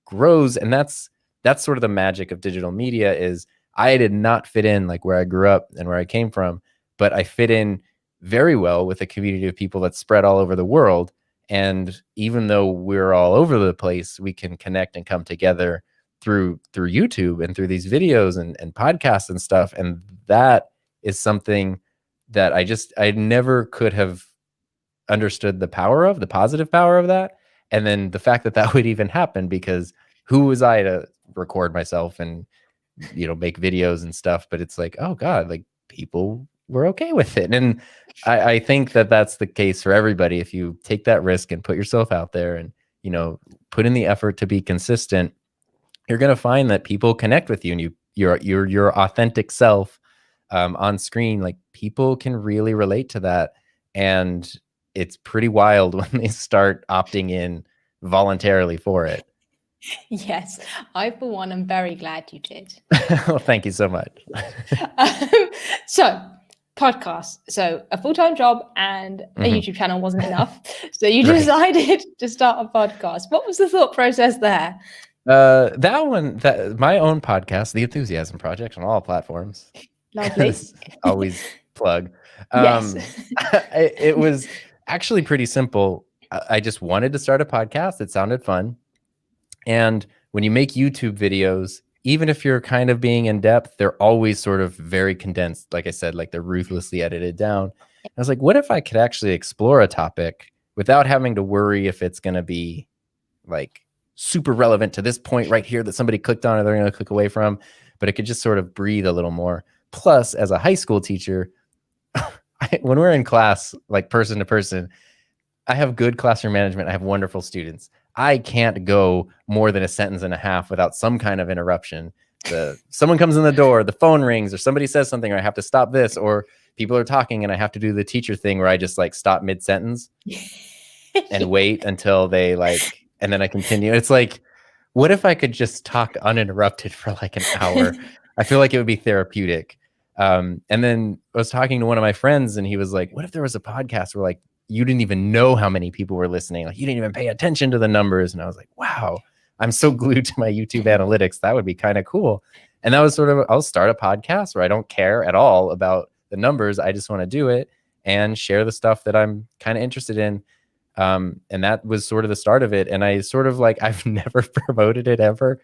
grows. And that's sort of the magic of digital media. Is I did not fit in like where I grew up and where I came from, but I fit in very well with a community of people that spread all over the world. And even though we're all over the place, we can connect and come together through YouTube and through these videos and podcasts and stuff. And that is something that I never could have understood the positive power of that. And then the fact that would even happen, because who was I to record myself and, make videos and stuff? But it's like, oh God, like people were okay with it. And I think that that's the case for everybody. If you take that risk and put yourself out there and, put in the effort to be consistent, you're going to find that people connect with you, and your authentic self on screen. Like people can really relate to that. And it's pretty wild when they start opting in voluntarily for it. Yes, I for one am very glad you did. Well, thank you so much. So podcast, so a full-time job and a YouTube channel wasn't enough, so you decided to start a podcast. What was the thought process there? My own podcast, The Enthusiasm Project, on all platforms. Lovely. Always plug. Yes. It was actually pretty simple. I just wanted to start a podcast. It sounded fun. And when you make YouTube videos, even if you're kind of being in depth, they're always sort of very condensed. Like I said, like they're ruthlessly edited down. I was like, what if I could actually explore a topic without having to worry if it's going to be like super relevant to this point right here that somebody clicked on or they're going to click away from, but it could just sort of breathe a little more. Plus, as a high school teacher, when we're in class, like person to person, I have good classroom management. I have wonderful students. I can't go more than a sentence and a half without some kind of interruption. Someone comes in the door, the phone rings, or somebody says something, or I have to stop this, or people are talking and I have to do the teacher thing where I just like stop mid-sentence and wait until they like, and then I continue. It's like, what if I could just talk uninterrupted for like an hour? I feel like it would be therapeutic. And then I was talking to one of my friends and he was like, what if there was a podcast where like, you didn't even know how many people were listening. Like you didn't even pay attention to the numbers. And I was like, wow, I'm so glued to my YouTube analytics. That would be kind of cool. And that was sort of, I'll start a podcast where I don't care at all about the numbers. I just want to do it and share the stuff that I'm kind of interested in. And that was sort of the start of it. And I sort of like, I've never promoted it ever.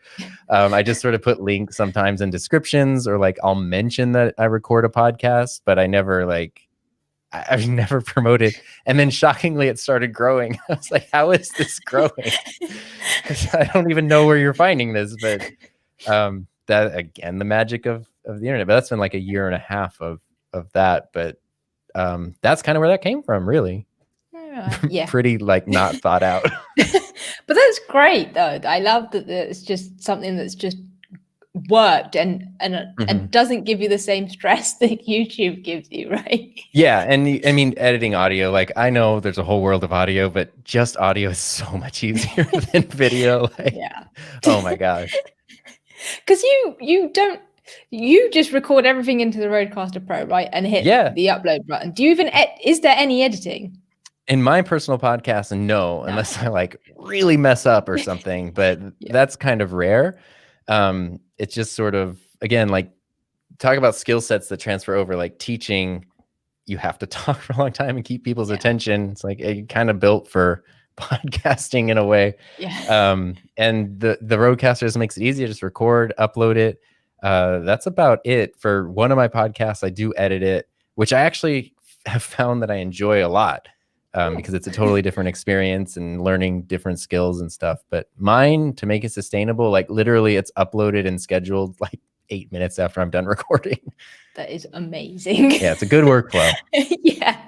I just sort of put links sometimes in descriptions, or like I'll mention that I record a podcast, but I never like, I've never promoted. And then shockingly, it started growing. I was like, how is this growing? Because I don't even know where you're finding this. But that, again, the magic of the internet. But that's been like a year and a half of that. But that's kind of where that came from, really. Yeah. Pretty like not thought out. But that's great, though. I love that it's just something that's just worked and doesn't give you the same stress that YouTube gives you, right? Yeah. And I mean, editing audio, like I know there's a whole world of audio, but just audio is so much easier than video. Like, yeah. Oh my gosh. Because you just record everything into the Rodecaster Pro, right? And hit the upload button. Do you even, is there any editing? In my personal podcast, no, unless I like really mess up or something, but that's kind of rare. It's just sort of, again, like talk about skill sets that transfer over, like teaching, you have to talk for a long time and keep people's attention. It's like it kind of built for podcasting in a way. And the Rodecaster just makes it easier. Just record, upload it. That's about it. For one of my podcasts, I do edit it, which I actually have found that I enjoy a lot. Because it's a totally different experience and learning different skills and stuff. But mine, to make it sustainable, like literally it's uploaded and scheduled like 8 minutes after I'm done recording. That is amazing. Yeah, it's a good workflow. Yeah.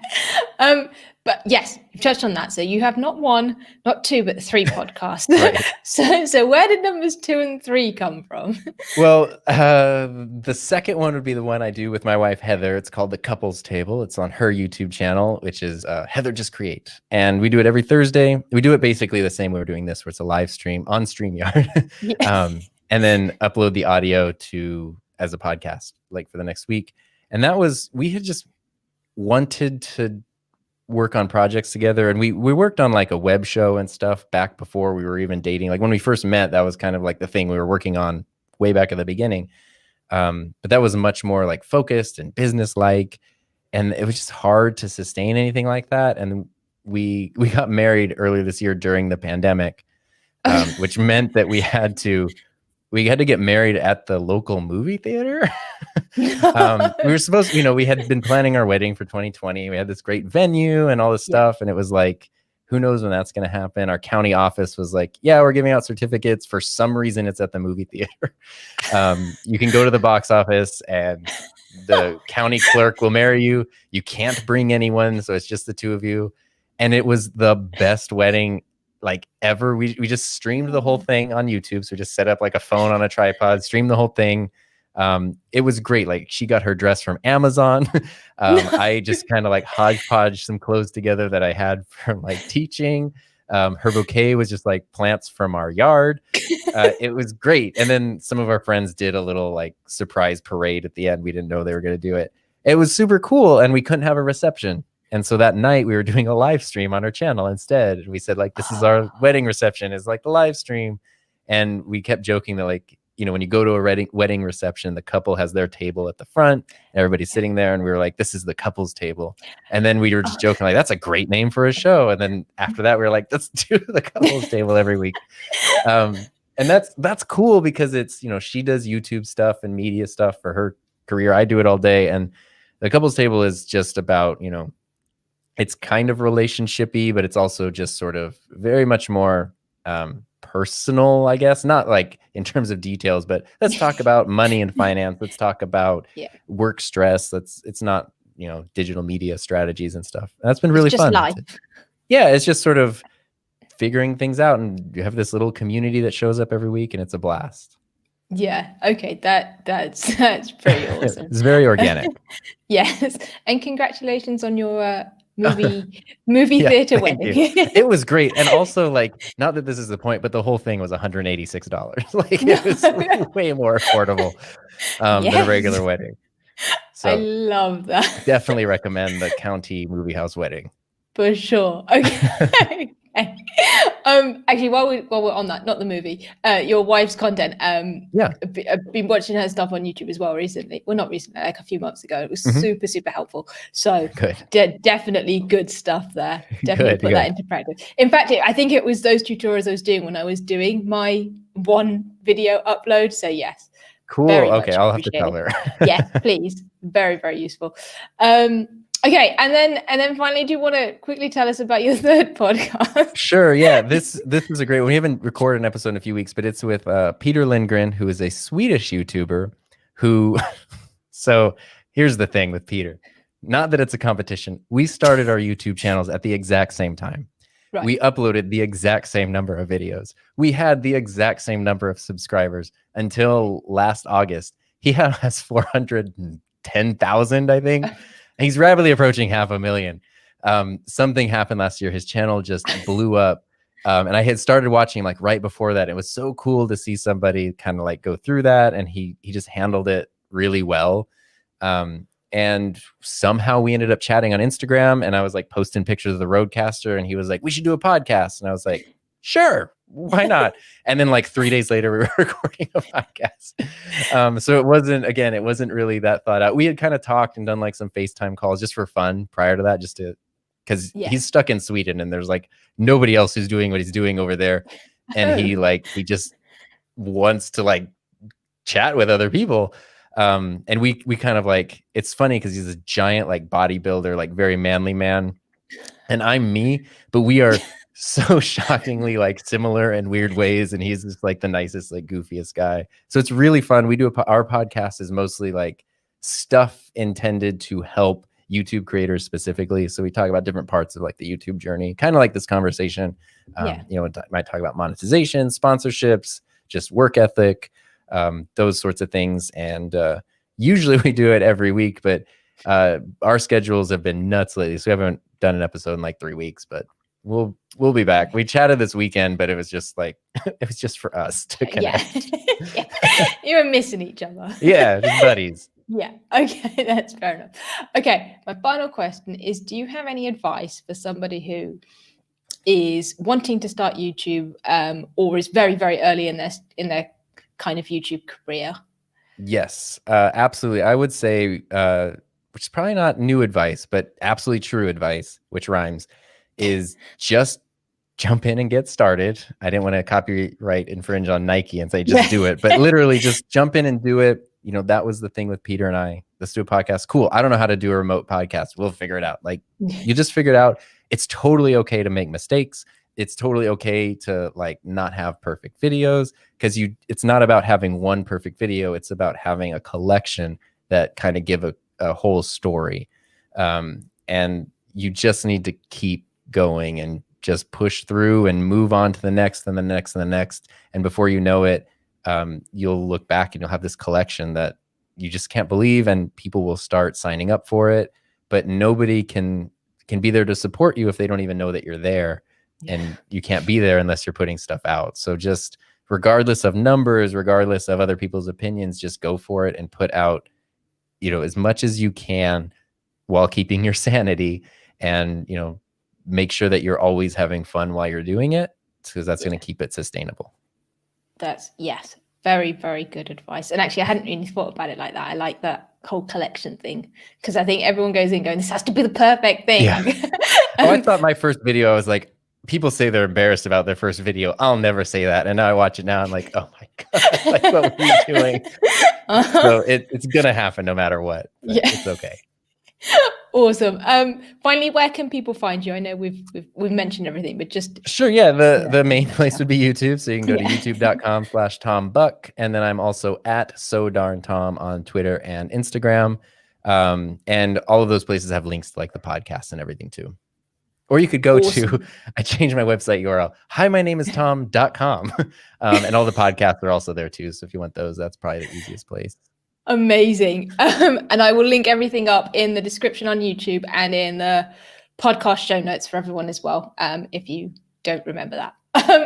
But yes, you've touched on that. So you have not one, not two, but 3 podcasts. Right. So where did numbers 2 and 3 come from? Well, the second one would be the one I do with my wife, Heather. It's called The Couples Table. It's on her YouTube channel, which is Heather Just Create. And we do it every Thursday. We do it basically the same way we're doing this, where it's a live stream on StreamYard. And then upload the audio as a podcast, like for the next week. And that was, we had just wanted to work on projects together, and we worked on like a web show and stuff back before we were even dating. Like when we first met, that was kind of like the thing we were working on way back at the beginning. But that was much more like focused and business like, and it was just hard to sustain anything like that. And we got married earlier this year during the pandemic, which meant that we had to get married at the local movie theater. We were supposed to, we had been planning our wedding for 2020. We had this great venue and all this stuff. And it was like, who knows when that's going to happen? Our county office was like, yeah, we're giving out certificates. For some reason, it's at the movie theater. You can go to the box office and the county clerk will marry you. You can't bring anyone. So it's just the two of you. And it was the best wedding like ever. We just streamed the whole thing on YouTube. So we just set up like a phone on a tripod, streamed the whole thing. It was great. Like she got her dress from Amazon. I just kind of like hodgepodge some clothes together that I had from like teaching. Her bouquet was just like plants from our yard. It was great. And then some of our friends did a little like surprise parade at the end. We didn't know they were going to do it. It was super cool. And we couldn't have a reception. And so that night we were doing a live stream on our channel instead. We said like, this is our wedding reception, is like the live stream. And we kept joking that like, when you go to a wedding reception, the couple has their table at the front, everybody's sitting there. And we were like, this is the couples table. And then we were just joking like, that's a great name for a show. And then after that, we were like, let's do the couples table every week. And that's cool because it's, she does YouTube stuff and media stuff for her career. I do it all day. And the couples table is just about, it's kind of relationshipy, but it's also just sort of very much more personal, I guess. Not like in terms of details, but let's talk about money and finance. Let's talk about work stress. It's not, digital media strategies and stuff. That's been really fun. Life. Yeah, it's just sort of figuring things out, and you have this little community that shows up every week, and it's a blast. Yeah. Okay. That's pretty awesome. It's very organic. Yes. And congratulations on your movie theater wedding. It was great. And also, like, not that this is the point, but the whole thing was $186. Like, it was way more affordable than a regular wedding. So I love that. Definitely recommend the county movie house wedding. For sure. Okay. Actually, while we're on that, not the movie, your wife's content. Yeah. I've been watching her stuff on YouTube as well recently. Well, not recently, like a few months ago. It was Mhm. super helpful. So Good. definitely good stuff there. Definitely put Good. that into practice. In fact, I think it was those tutorials I was doing when I was doing my one video upload. So yes, Cool. very Okay, much I'll have to tell appreciated. her. Yes, please. Very useful. Okay, and then finally, do you want to quickly tell us about your third podcast? Sure. Yeah. This is a great one. We haven't recorded an episode in a few weeks, but it's with Peter Lindgren, who is a Swedish YouTuber who. So here's the thing with Peter. Not that it's a competition. We started our YouTube channels at the exact same time. Right. We uploaded the exact same number of videos. We had the exact same number of subscribers until last August. He has 410,000, I think. He's rapidly approaching 500,000. Something happened last year. His channel just blew up. And I had started watching like right before that. It was so cool to see somebody kind of like go through that. And he just handled it really well. And somehow we ended up chatting on Instagram, and I was like posting pictures of the Roadcaster, and he was like, we should do a podcast. And I was like, sure, why not? And then like 3 days later, we were recording a podcast. So it wasn't really that thought out. We had kind of talked and done like some FaceTime calls just for fun prior to that, just to, because he's stuck in Sweden and there's like nobody else who's doing what he's doing over there. And he just wants to like chat with other people. And we kind of like, it's funny because he's a giant like bodybuilder, like very manly man, and I'm me, but we are so shockingly like similar in weird ways, and he's just like the nicest, like goofiest guy. So it's really fun. We do our podcast is mostly like stuff intended to help YouTube creators specifically. So we talk about different parts of like the YouTube journey, kind of like this conversation. You know, might talk about monetization, sponsorships, just work ethic, those sorts of things. And usually we do it every week, but our schedules have been nuts lately, so we haven't done an episode in like 3 weeks, but we'll be back. We chatted this weekend, but it was just like it was just for us to connect. You were missing each other. Yeah, just buddies. Yeah, okay, that's fair enough. Okay, my final question is, do you have any advice for somebody who is wanting to start YouTube, or is very early in their kind of YouTube career? Yes, absolutely. I would say, which is probably not new advice, but absolutely true advice, which rhymes, is just jump in and get started. I didn't want to copyright infringe on Nike and say just do it, but literally just jump in and do it. You know, that was the thing with Peter and I. Let's do a podcast. Cool. I don't know how to do a remote podcast. We'll figure it out. Like, you just figure it out. It's totally okay to make mistakes. It's totally okay to like not have perfect videos, because it's not about having one perfect video. It's about having a collection that kind of give a whole story. And you just need to keep going and just push through and move on to the next and the next and the next. And before you know it, you'll look back and you'll have this collection that you just can't believe, and people will start signing up for it, but nobody can be there to support you if they don't even know that you're there. And you can't be there unless you're putting stuff out. So just regardless of numbers, regardless of other people's opinions, just go for it and put out, you know, as much as you can while keeping your sanity, and, you know, make sure that you're always having fun while you're doing it, because that's going to keep it sustainable. That's very good advice. And actually, I hadn't really thought about it like that. I like that whole collection thing, because I think everyone goes in going, this has to be the perfect thing. Yeah. I thought my first video, I was like, people say they're embarrassed about their first video. I'll never say that. And now I watch it now. I'm like, oh my God, like, what were you doing? So it's going to happen no matter what. It's okay. Awesome. Finally, where can people find you? I know we've mentioned everything, but just sure. Yeah. The main place would be YouTube. So you can go to youtube.com/Tom Buck. And then I'm also at SoDarnTom on Twitter and Instagram. And all of those places have links to like the podcast and everything too. Or you could go to, I changed my website URL. Hi, my name is Tom.com. And all the podcasts are also there too. So if you want those, that's probably the easiest place. Amazing. And I will link everything up in the description on YouTube and in the podcast show notes for everyone as well, if you don't remember that.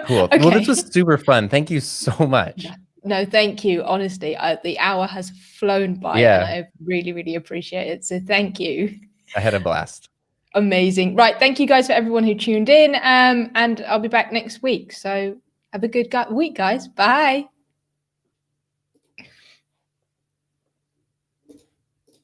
Cool. Okay. Well, this was super fun. Thank you so much. No, thank you. Honestly, the hour has flown by, and I really appreciate it. So thank you. I had a blast. Amazing. Right. Thank you guys for everyone who tuned in. And I'll be back next week. So have a good week, guys. Bye.